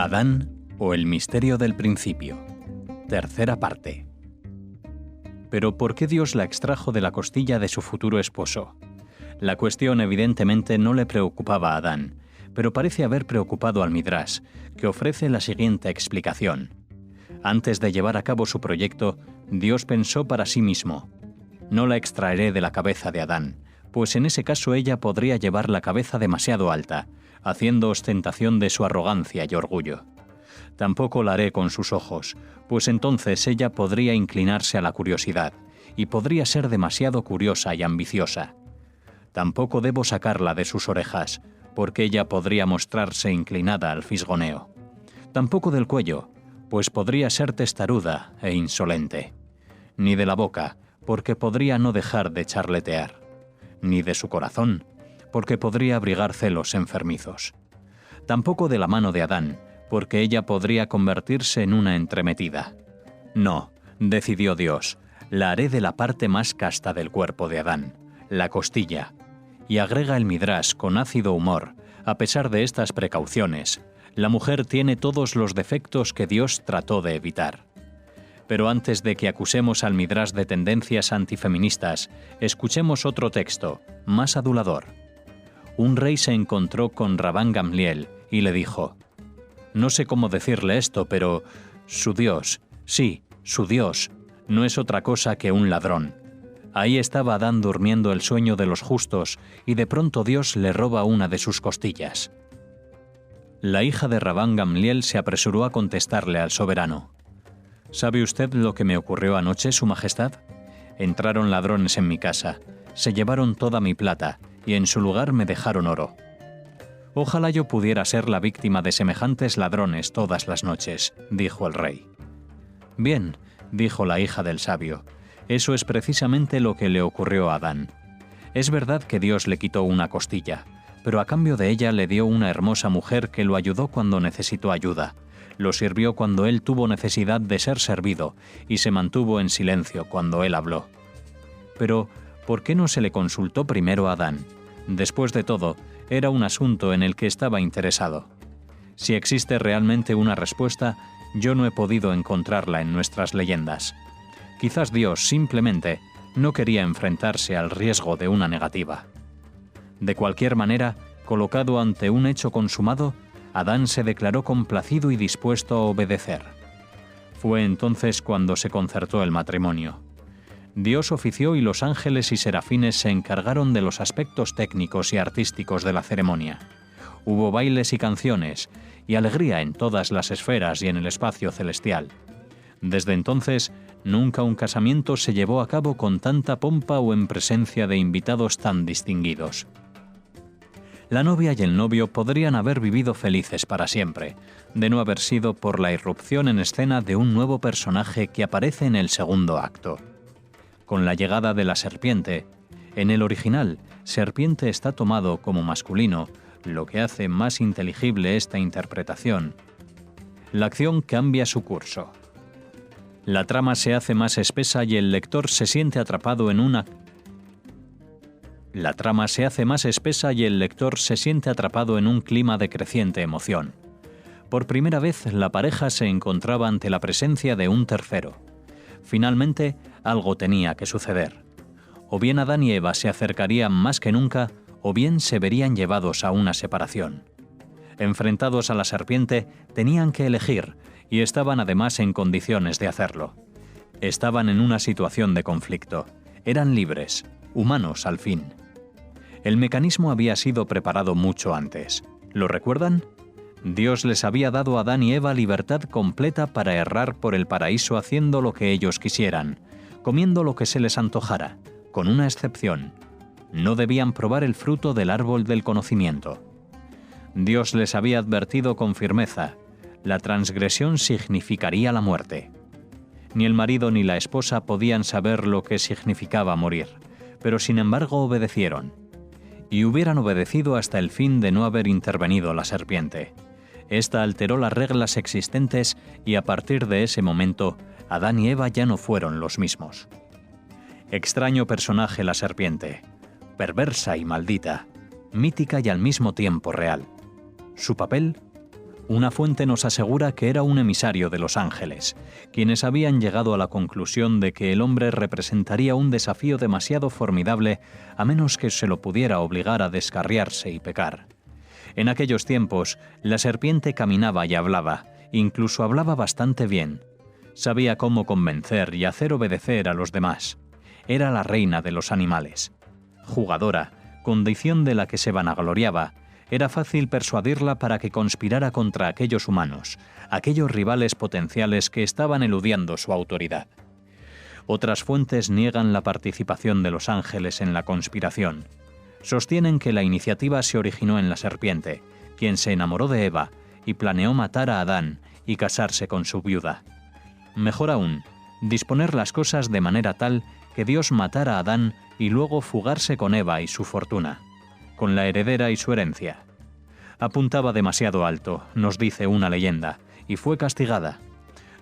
Adán o el misterio del principio. Tercera parte. Pero ¿por qué Dios la extrajo de la costilla de su futuro esposo? La cuestión evidentemente no le preocupaba a Adán, pero parece haber preocupado al Midrash, que ofrece la siguiente explicación. Antes de llevar a cabo su proyecto, Dios pensó para sí mismo: no la extraeré de la cabeza de Adán, pues en ese caso ella podría llevar la cabeza demasiado alta, haciendo ostentación de su arrogancia y orgullo. Tampoco la haré con sus ojos, pues entonces ella podría inclinarse a la curiosidad, y podría ser demasiado curiosa y ambiciosa. Tampoco debo sacarla de sus orejas, porque ella podría mostrarse inclinada al fisgoneo. Tampoco del cuello, pues podría ser testaruda e insolente. Ni de la boca, porque podría no dejar de charletear. Ni de su corazón, porque podría abrigar celos enfermizos. Tampoco de la mano de Adán, porque ella podría convertirse en una entremetida. No, decidió Dios, la haré de la parte más casta del cuerpo de Adán, la costilla. Y agrega el Midrash con ácido humor: a pesar de estas precauciones, la mujer tiene todos los defectos que Dios trató de evitar. Pero antes de que acusemos al Midrash de tendencias antifeministas, escuchemos otro texto, más adulador. Un rey se encontró con Rabán Gamliel y le dijo: no sé cómo decirle esto, pero su Dios, sí, su Dios, no es otra cosa que un ladrón. Ahí estaba Adán durmiendo el sueño de los justos, y de pronto Dios le roba una de sus costillas. La hija de Rabán Gamliel se apresuró a contestarle al soberano: ¿sabe usted lo que me ocurrió anoche, Su Majestad? Entraron ladrones en mi casa, se llevaron toda mi plata, y en su lugar me dejaron oro. Ojalá yo pudiera ser la víctima de semejantes ladrones todas las noches, dijo el rey. Bien, dijo la hija del sabio, eso es precisamente lo que le ocurrió a Adán. Es verdad que Dios le quitó una costilla, pero a cambio de ella le dio una hermosa mujer que lo ayudó cuando necesitó ayuda, lo sirvió cuando él tuvo necesidad de ser servido y se mantuvo en silencio cuando él habló. Pero, ¿por qué no se le consultó primero a Adán? Después de todo, era un asunto en el que estaba interesado. Si existe realmente una respuesta, yo no he podido encontrarla en nuestras leyendas. Quizás Dios simplemente no quería enfrentarse al riesgo de una negativa. De cualquier manera, colocado ante un hecho consumado, Adán se declaró complacido y dispuesto a obedecer. Fue entonces cuando se concertó el matrimonio. Dios ofició y los ángeles y serafines se encargaron de los aspectos técnicos y artísticos de la ceremonia. Hubo bailes y canciones, y alegría en todas las esferas y en el espacio celestial. Desde entonces, nunca un casamiento se llevó a cabo con tanta pompa o en presencia de invitados tan distinguidos. La novia y el novio podrían haber vivido felices para siempre, de no haber sido por la irrupción en escena de un nuevo personaje que aparece en el segundo acto. Con la llegada de la serpiente, en el original, serpiente está tomado como masculino, lo que hace más inteligible esta interpretación. La acción cambia su curso. La trama se hace más espesa y el lector se siente atrapado en un clima de creciente emoción. Por primera vez, la pareja se encontraba ante la presencia de un tercero. Finalmente, algo tenía que suceder. O bien Adán y Eva se acercarían más que nunca, o bien se verían llevados a una separación. Enfrentados a la serpiente, tenían que elegir, y estaban además en condiciones de hacerlo. Estaban en una situación de conflicto. Eran libres, humanos al fin. El mecanismo había sido preparado mucho antes. ¿Lo recuerdan? Dios les había dado a Adán y Eva libertad completa para errar por el paraíso haciendo lo que ellos quisieran, comiendo lo que se les antojara, con una excepción: no debían probar el fruto del árbol del conocimiento. Dios les había advertido con firmeza: la transgresión significaría la muerte. Ni el marido ni la esposa podían saber lo que significaba morir, pero sin embargo obedecieron. Y hubieran obedecido hasta el fin de no haber intervenido la serpiente. Esta alteró las reglas existentes y a partir de ese momento, Adán y Eva ya no fueron los mismos. Extraño personaje la serpiente, perversa y maldita, mítica y al mismo tiempo real. Su papel: Una fuente nos asegura que era un emisario de los ángeles, quienes habían llegado a la conclusión de que el hombre representaría un desafío demasiado formidable a menos que se lo pudiera obligar a descarriarse y pecar. En aquellos tiempos, la serpiente caminaba y hablaba, incluso hablaba bastante bien. Sabía cómo convencer y hacer obedecer a los demás. Era la reina de los animales. Jugadora, condición de la que se vanagloriaba, era fácil persuadirla para que conspirara contra aquellos humanos, aquellos rivales potenciales que estaban eludiendo su autoridad. Otras fuentes niegan la participación de los ángeles en la conspiración. Sostienen que la iniciativa se originó en la serpiente, quien se enamoró de Eva y planeó matar a Adán y casarse con su viuda. Mejor aún, disponer las cosas de manera tal que Dios matara a Adán y luego fugarse con Eva y su fortuna, con la heredera y su herencia. Apuntaba demasiado alto, nos dice una leyenda, y fue castigada.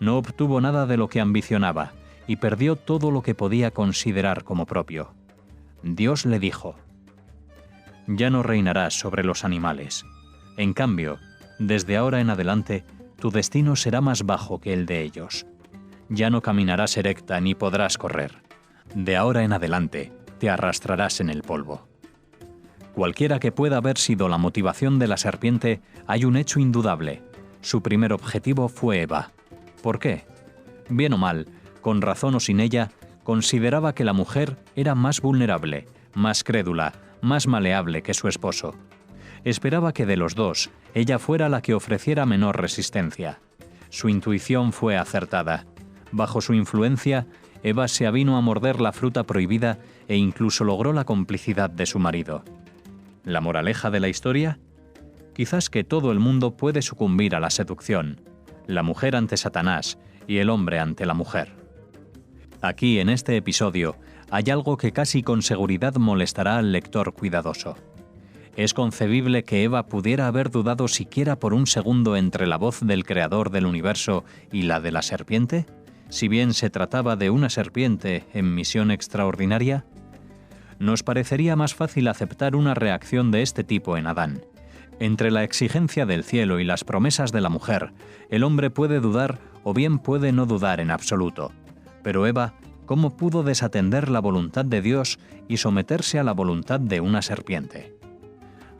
No obtuvo nada de lo que ambicionaba y perdió todo lo que podía considerar como propio. Dios le dijo: «Ya no reinarás sobre los animales. En cambio, desde ahora en adelante, tu destino será más bajo que el de ellos. Ya no caminarás erecta ni podrás correr. De ahora en adelante, te arrastrarás en el polvo». Cualquiera que pueda haber sido la motivación de la serpiente, hay un hecho indudable. Su primer objetivo fue Eva. ¿Por qué? Bien o mal, con razón o sin ella, consideraba que la mujer era más vulnerable, más crédula, más maleable que su esposo. Esperaba que de los dos, ella fuera la que ofreciera menor resistencia. Su intuición fue acertada. Bajo su influencia, Eva se avino a morder la fruta prohibida e incluso logró la complicidad de su marido. ¿La moraleja de la historia? Quizás que todo el mundo puede sucumbir a la seducción, la mujer ante Satanás y el hombre ante la mujer. Aquí, en este episodio, hay algo que casi con seguridad molestará al lector cuidadoso. ¿Es concebible que Eva pudiera haber dudado siquiera por un segundo entre la voz del creador del universo y la de la serpiente? Si bien se trataba de una serpiente en misión extraordinaria, nos parecería más fácil aceptar una reacción de este tipo en Adán. Entre la exigencia del cielo y las promesas de la mujer, el hombre puede dudar o bien puede no dudar en absoluto. Pero Eva, ¿cómo pudo desatender la voluntad de Dios y someterse a la voluntad de una serpiente?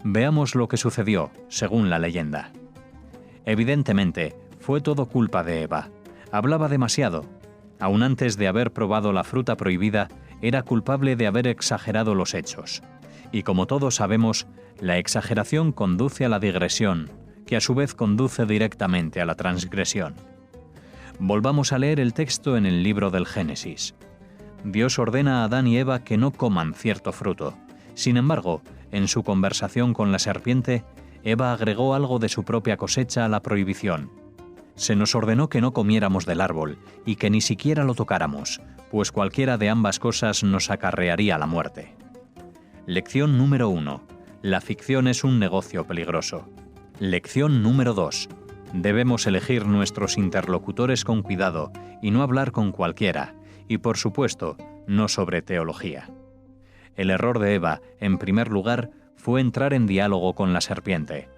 Veamos lo que sucedió, según la leyenda. Evidentemente, fue todo culpa de Eva. Hablaba demasiado. Aún antes de haber probado la fruta prohibida, era culpable de haber exagerado los hechos. Y como todos sabemos, la exageración conduce a la digresión, que a su vez conduce directamente a la transgresión. Volvamos a leer el texto en el libro del Génesis. Dios ordena a Adán y Eva que no coman cierto fruto. Sin embargo, en su conversación con la serpiente, Eva agregó algo de su propia cosecha a la prohibición. Se nos ordenó que no comiéramos del árbol y que ni siquiera lo tocáramos, pues cualquiera de ambas cosas nos acarrearía la muerte. Lección número 1. La ficción es un negocio peligroso. Lección número 2. Debemos elegir nuestros interlocutores con cuidado y no hablar con cualquiera, y por supuesto, no sobre teología. El error de Eva, en primer lugar, fue entrar en diálogo con la serpiente.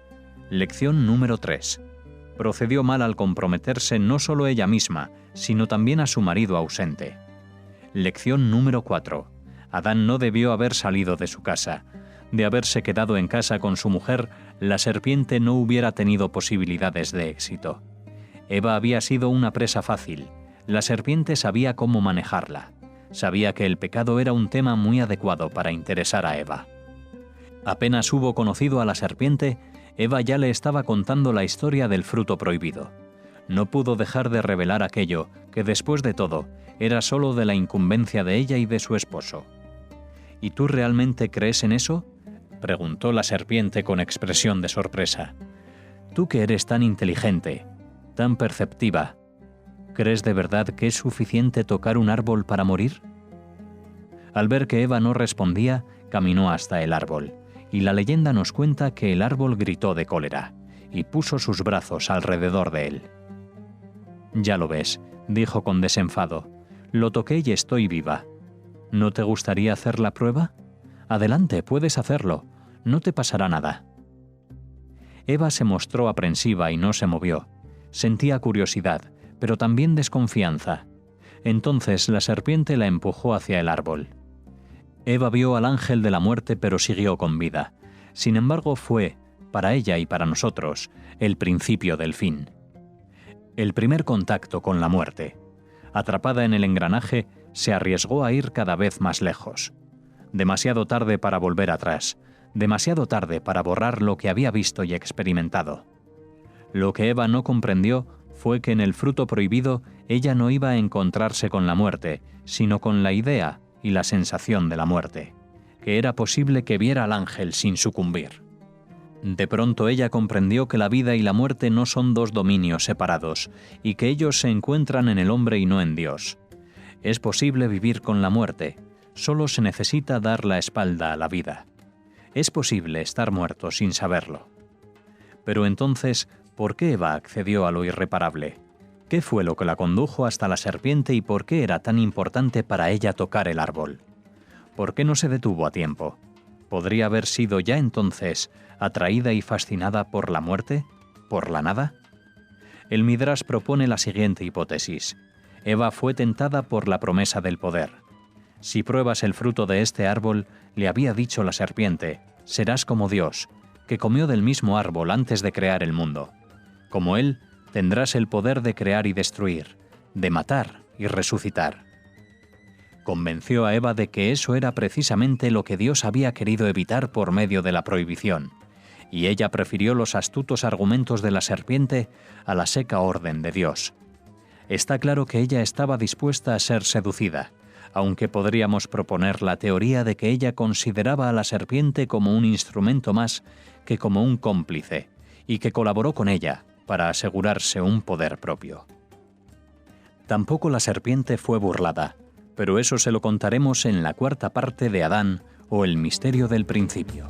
Lección número 3. Procedió mal al comprometerse no solo ella misma, sino también a su marido ausente. Lección número 4. Adán no debió haber salido de su casa. De haberse quedado en casa con su mujer, la serpiente no hubiera tenido posibilidades de éxito. Eva había sido una presa fácil. La serpiente sabía cómo manejarla. Sabía que el pecado era un tema muy adecuado para interesar a Eva. Apenas hubo conocido a la serpiente, Eva ya le estaba contando la historia del fruto prohibido. No pudo dejar de revelar aquello que, después de todo, era solo de la incumbencia de ella y de su esposo. ¿Y tú realmente crees en eso?, preguntó la serpiente con expresión de sorpresa. Tú que eres tan inteligente, tan perceptiva, ¿crees de verdad que es suficiente tocar un árbol para morir? Al ver que Eva no respondía, caminó hasta el árbol, y la leyenda nos cuenta que el árbol gritó de cólera y puso sus brazos alrededor de él. Ya lo ves, dijo con desenfado, lo toqué y estoy viva. ¿No te gustaría hacer la prueba? Adelante, puedes hacerlo, no te pasará nada. Eva se mostró aprensiva y no se movió. Sentía curiosidad, pero también desconfianza. Entonces la serpiente la empujó hacia el árbol. Eva vio al ángel de la muerte, pero siguió con vida. Sin embargo, fue, para ella y para nosotros, el principio del fin. El primer contacto con la muerte. Atrapada en el engranaje, se arriesgó a ir cada vez más lejos. Demasiado tarde para volver atrás, demasiado tarde para borrar lo que había visto y experimentado. Lo que Eva no comprendió fue que en el fruto prohibido ella no iba a encontrarse con la muerte, sino con la idea y la sensación de la muerte, que era posible que viera al ángel sin sucumbir. De pronto ella comprendió que la vida y la muerte no son dos dominios separados, y que ellos se encuentran en el hombre y no en Dios. Es posible vivir con la muerte, solo se necesita dar la espalda a la vida. Es posible estar muerto sin saberlo. Pero entonces, ¿por qué Eva accedió a lo irreparable? ¿Qué fue lo que la condujo hasta la serpiente y por qué era tan importante para ella tocar el árbol? ¿Por qué no se detuvo a tiempo? ¿Podría haber sido ya entonces atraída y fascinada por la muerte? ¿Por la nada? El Midrash propone la siguiente hipótesis. Eva fue tentada por la promesa del poder. Si pruebas el fruto de este árbol, le había dicho la serpiente, serás como Dios, que comió del mismo árbol antes de crear el mundo. Como Él, tendrás el poder de crear y destruir, de matar y resucitar. Convenció a Eva de que eso era precisamente lo que Dios había querido evitar por medio de la prohibición, y ella prefirió los astutos argumentos de la serpiente a la seca orden de Dios. Está claro que ella estaba dispuesta a ser seducida, aunque podríamos proponer la teoría de que ella consideraba a la serpiente como un instrumento más que como un cómplice, y que colaboró con ella para asegurarse un poder propio. Tampoco la serpiente fue burlada, pero eso se lo contaremos en la cuarta parte de Adán o el misterio del principio.